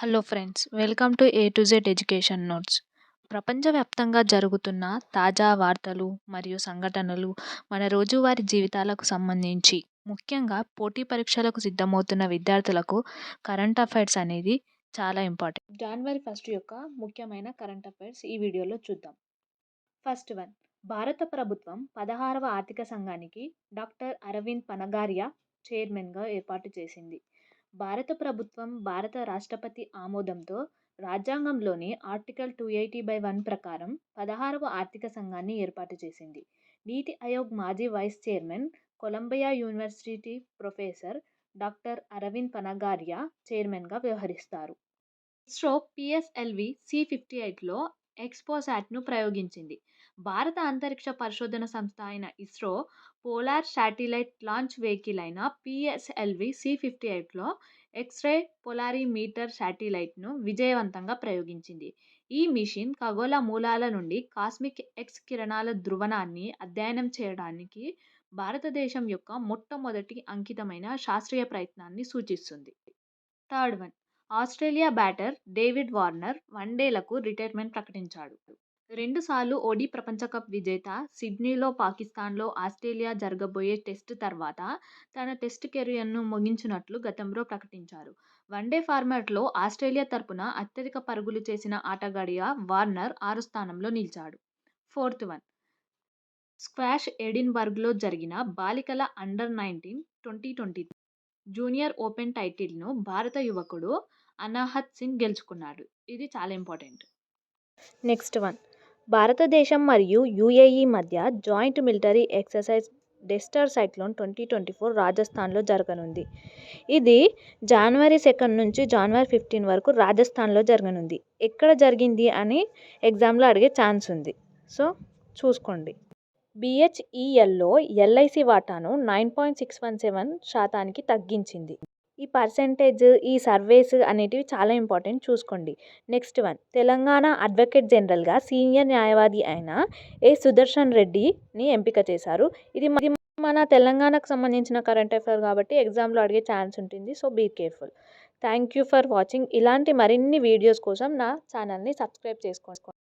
Hello friends, welcome to A to Z education notes. ప్రపంచవ్యాప్తంగా జరుగుతున్న తాజా వార్తలు మరియు సంఘటనలు మన రోజువారీ జీవితాలకు సంబంధించి, ముఖ్యంగా పోటీ పరీక్షలకు సిద్ధమవుతున్న విద్యార్థులకు కరెంట్ అఫైర్స్ అనేది చాలా ఇంపార్టెంట్. జనవరి 1 యొక్క ముఖ్యమైన కరెంట్ అఫైర్స్ ఈ వీడియోలో చూద్దాం. ఫస్ట్ వన్, భారత ప్రభుత్వం 16వ ఆర్థిక సంఘానికి డాక్టర్ అరవింద్ పనగారియా చైర్మన్గా ఏర్పాటు చేసింది. భారత ప్రభుత్వం భారత రాష్ట్రపతి ఆమోదంతో రాజ్యాంగంలోని ఆర్టికల్ 280/1 ప్రకారం 16వ ఆర్థిక సంఘాన్ని ఏర్పాటు చేసింది. నీతి ఆయోగ్ మాజీ vice chairman, Columbia university professor doctor Arvind Panagariya చైర్మన్గా వ్యవహరిస్తారు. ఇస్రో పిఎస్ఎల్వి C58లో ఎక్స్పోసాట్ను ప్రయోగించింది. భారత అంతరిక్ష పరిశోధన సంస్థ అయిన ISRO polar satellite launch vehicle అయిన పిఎస్ఎల్వి C58లో ఎక్స్-రే పొలారిమీటర్ శాటిలైట్ను విజయవంతంగా ప్రయోగించింది. ఈ మిషన్ ఖగోళ మూలాల నుండి కాస్మిక్ ఎక్స్ కిరణాల ధ్రువణాన్ని అధ్యయనం చేయడానికి భారతదేశం యొక్క మొట్టమొదటి అంకితమైన శాస్త్రీయ ప్రయత్నాన్ని సూచిస్తుంది. Third one, Australia batter David Warner వన్డేలకు రిటైర్మెంట్ ప్రకటించాడు. 2 సార్లు ఓడి ప్రపంచకప్ విజేత సిడ్నీలో పాకిస్తాన్లో ఆస్ట్రేలియా జరగబోయే టెస్టు తర్వాత తన టెస్టు కెరీర్ను ముగించినట్లు గతంలో ప్రకటించారు. వన్డే ఫార్మాట్లో ఆస్ట్రేలియా తరపున అత్యధిక పరుగులు చేసిన ఆటగాడిగా వార్నర్ 6వ స్థానంలో నిలిచాడు. ఫోర్త్ వన్, స్క్వాష్ ఎడిన్బర్గ్లో జరిగిన బాలికల అండర్-19 2023 జూనియర్ ఓపెన్ టైటిల్ను భారత యువకుడు అనాహత్ సింగ్ గెలుచుకున్నాడు. ఇది చాలా ఇంపార్టెంట్. నెక్స్ట్ వన్, భారతదేశం మరియు యుఏఈ మధ్య జాయింట్ మిలిటరీ ఎక్సర్సైజ్ డెస్టర్ సైక్లోన్ 2024 రాజస్థాన్లో జరగనుంది. ఇది జనవరి 2 నుంచి జనవరి 15 వరకు రాజస్థాన్లో జరగనుంది. ఎక్కడ జరిగింది అని ఎగ్జామ్లో అడిగే ఛాన్స్ ఉంది, సో చూసుకోండి. బిహెచ్ఈఎల్లో ఎల్ఐసి వాటాను 9.617% తగ్గించింది. ఈ పర్సెంటేజ్, ఈ సర్వేస్ అనేటివి చాలా ఇంపార్టెంట్, చూసుకోండి. నెక్స్ట్ వన్, తెలంగాణ అడ్వకేట్ జనరల్గా సీనియర్ న్యాయవాది అయిన సుదర్శన్ రెడ్డిని ఎంపిక చేశారు. ఇది మన తెలంగాణకు సంబంధించిన కరెంట్ అఫైర్ కాబట్టి ఎగ్జామ్లో అడిగే ఛాన్స్ ఉంటుంది, so be careful. Thank you for watching. ఇలాంటి మరిన్ని వీడియోస్ కోసం నా ఛానల్ని సబ్స్క్రైబ్ చేసుకోండి.